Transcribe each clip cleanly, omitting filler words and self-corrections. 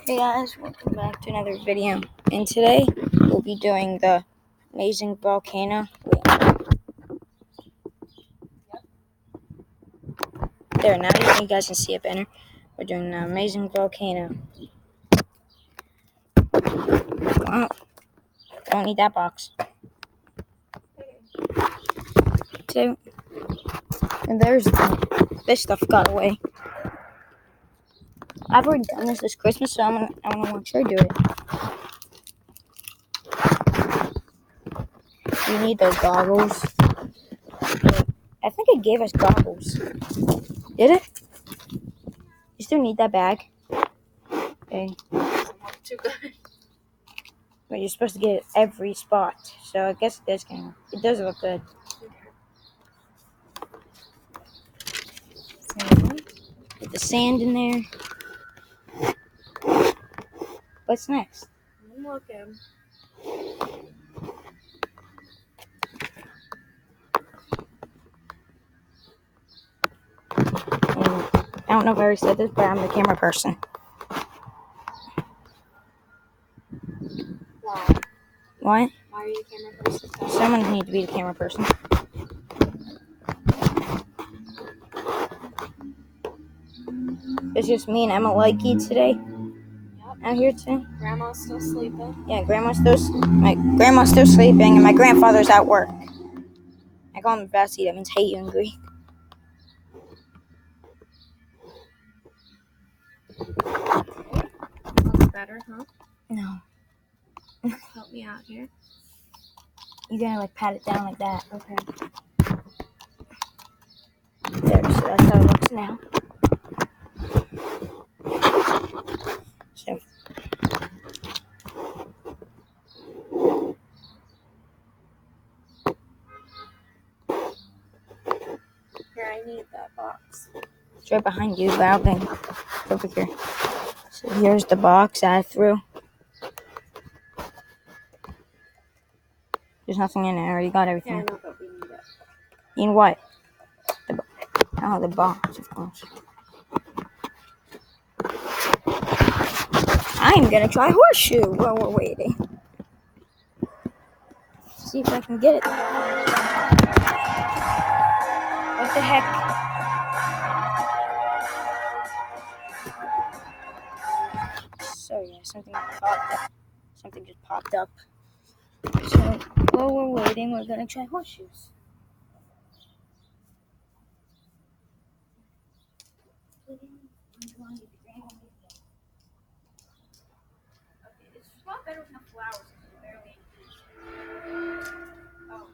Hey guys, welcome back to another video, and today we'll be doing the amazing volcano. There, now you guys can see it better. We're doing the amazing volcano. Wow, don't need that box. So, and there's this stuff got away. I've already done this Christmas, so I'm gonna watch her do it. You need those goggles. I think it gave us goggles. Did it? You still need that bag. Okay. Too good. But you're supposed to get every spot, so I guess it does look good. So, put the sand in there. What's next? I'm looking. I don't know if I already said this, but I'm the camera person. Why? What? Why are you a camera person? Someone needs to be the camera person. It's just me and Emma Likey today. Yep. Out here too. Grandma's still sleeping. Yeah, my grandma's still sleeping, and my grandfather's at work. I call him Bessie. That means hate you in Greek. Looks better, huh? No, Help me out here. you gotta pat it down like that. Okay. There, so that's how it looks now. So. Here, I need that box. It's right behind you, but I'll bring over here. So here's the box I threw. There's nothing in it. I already got everything. Yeah, I know, but we need it. You know what? The box, of course. I'm gonna try horseshoe while we're waiting. See if I can get it. What the heck? So yeah, something just popped up. So while we're waiting, we're gonna try horseshoes. Okay, it's not better with no flowers. It's barely increased. Oh,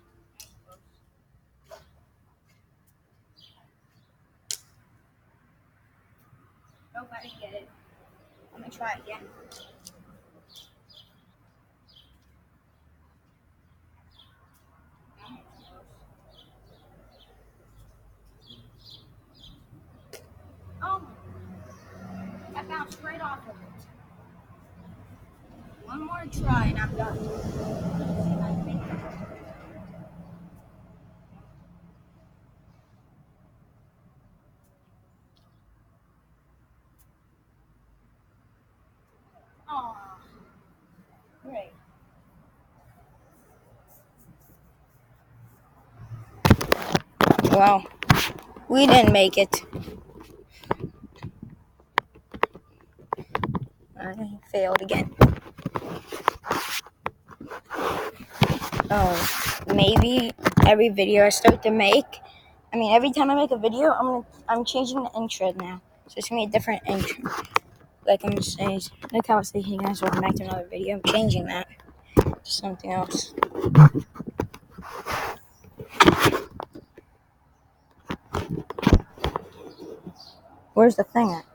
nope, I didn't get it. I'm gonna try it again. Oh, I bounced right off of it. One more try and I'm done. Oh, great. Well, we didn't make it. I failed again. Oh, maybe every video I start to make, every time I make a video, I'm changing the intro now. So it's gonna be a different intro. Like I'm just saying, like how I was saying, hey guys, welcome back to another video. I'm changing that to something else. Where's the thing at?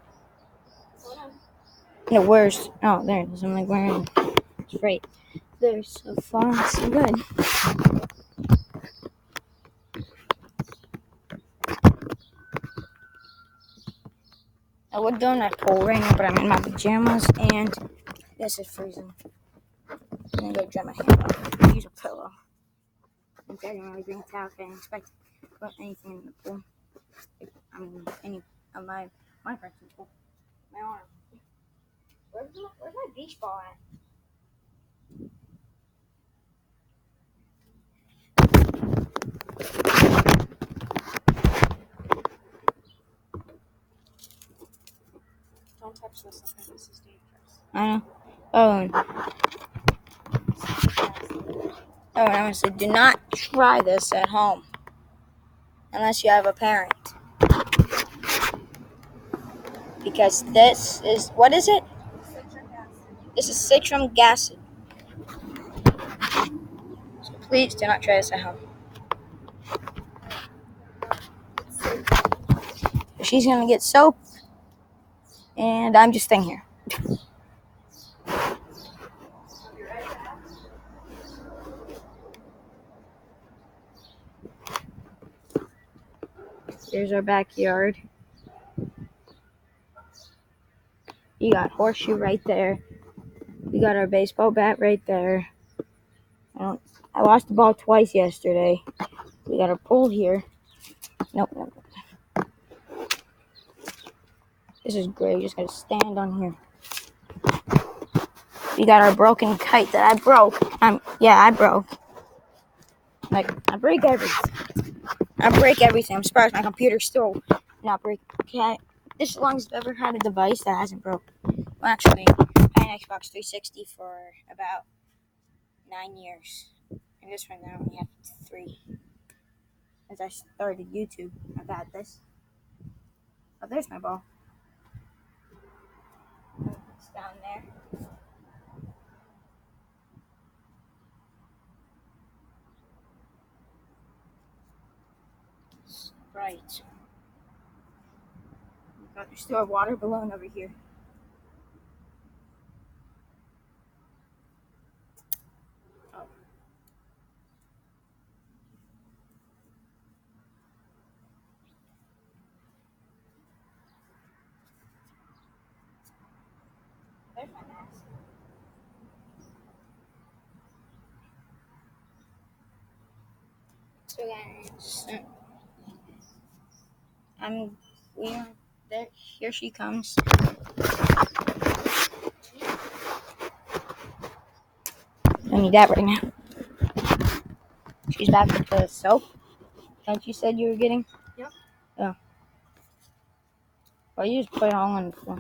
No, where's? Oh, there it is. I'm like, where is it? It's great. There's so far, so good. I would go in that pool right now, but I'm in my pajamas and this is freezing. I'm gonna go dry my hair off. Use a pillow. In fact, I'm really bring a towel. I didn't expect to put anything in the pool. Any of my friends in the pool. My arm. Where's my beach ball at? Don't touch this, okay? This is dangerous. I know. Oh, and I want to say, do not try this at home unless you have a parent. Because this is, what is it? Citric acid. This is citric acid. So please do not try this at home. She's going to get soap, and I'm just staying here. Here's our backyard. You got horseshoe right there. We got our baseball bat right there. I lost the ball twice yesterday. We got our pool here. Nope. This is great. You just gotta stand on here. We got our broken kite that I broke. I broke. Like, I break everything. I'm surprised my computer still not break. Okay, this is the longest I've ever had a device that hasn't broke. Well, actually, I had an Xbox 360 for about 9 years. And this one I only have 3. As I started YouTube, I've had this. Oh, there's my ball. It's down there. It's bright. There's still a water balloon over here. Oh. There's my mask. So guys, there. Here she comes. I need that right now. She's back with the soap. That you said you were getting? Yep. Oh. Well, you just put it all on the floor.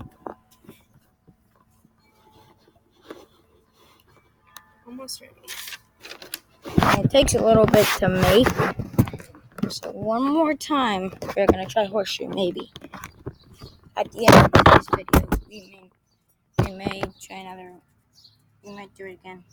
Almost ready. And it takes a little bit to make. So one more time, we're gonna try horseshoe, maybe. At the end of this video, we may try another. We might do it again.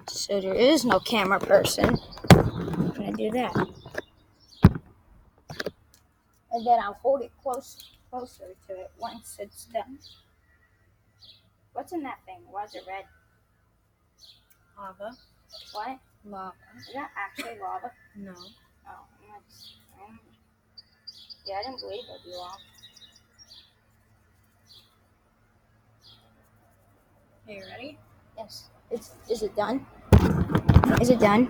So there is no camera person. I'm gonna do that. And then I'll hold it closer to it once it's done. What's in that thing? Why is it red? Lava. What? Lava. Is that actually lava? No. Oh, yeah, I didn't believe it'd be lava. Okay, you ready? Yes. Is it done? Is it done?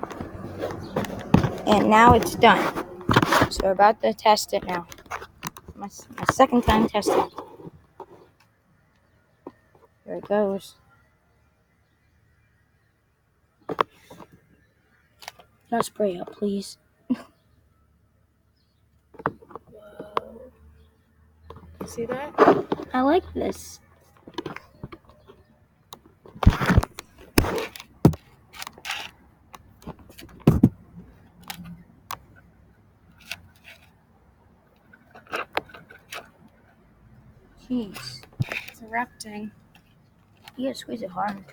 And now it's done. So we're about to test it now. My second time testing. There it goes. Not spray up, please. Whoa. See that? I like this. Jeez. It's erupting. You gotta squeeze it hard.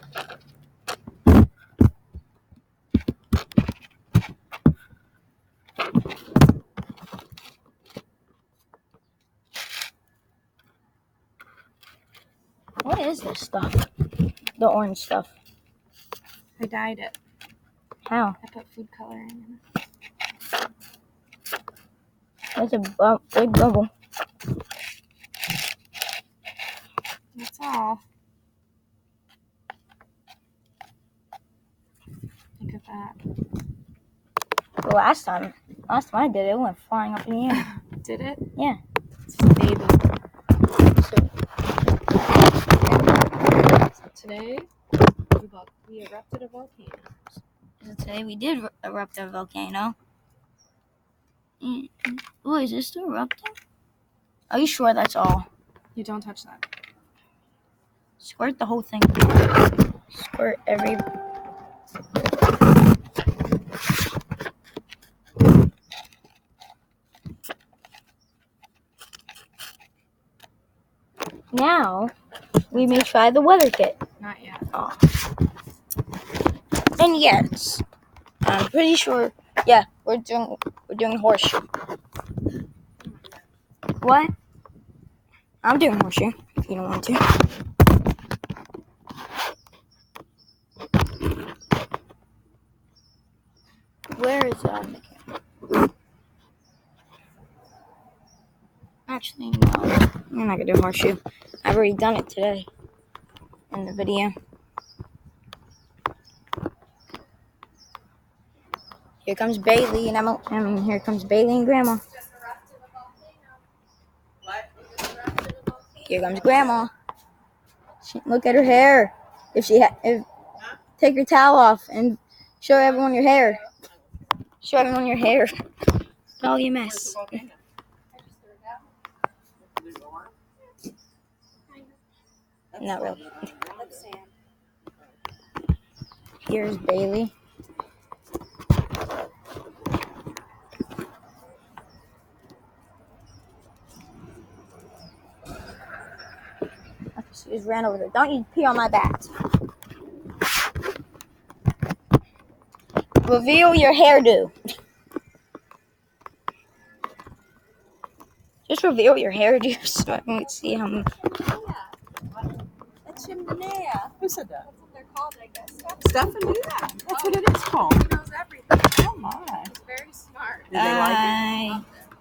What is this stuff? The orange stuff. I dyed it. How? I put food coloring in it. That's a big bubble. That's all. that. The last time I did it, it went flying up in the air. Did it? Yeah. It's a baby. So today, we erupted a volcano. So today we did erupt a volcano. Oh, is this still erupting? Are you sure that's all? You don't touch that. Squirt the whole thing. Squirt every... Now, we may try the weather kit. Not yet. Oh. And yes, I'm pretty sure. Yeah, we're doing horseshoe. What? I'm doing horseshoe. If you don't want to. Where is the camera? Actually, no. I'm not gonna do horseshoe. I've already done it today in the video. Here comes Bailey and Emma. Here comes Bailey and Grandma. Here comes Grandma. Look at her hair. Take your towel off and show everyone your hair. Show everyone your hair. All you mess. Not really. Here's Bailey. She just ran over there. Don't you pee on my bat. Reveal your hairdo. Just reveal your hairdo so I can see how much. That's Chimnea. Who said that? That's what they're called, I guess. Stephanie knew that. That's what it is called. She knows everything. Oh my. She's very smart. Do they like it?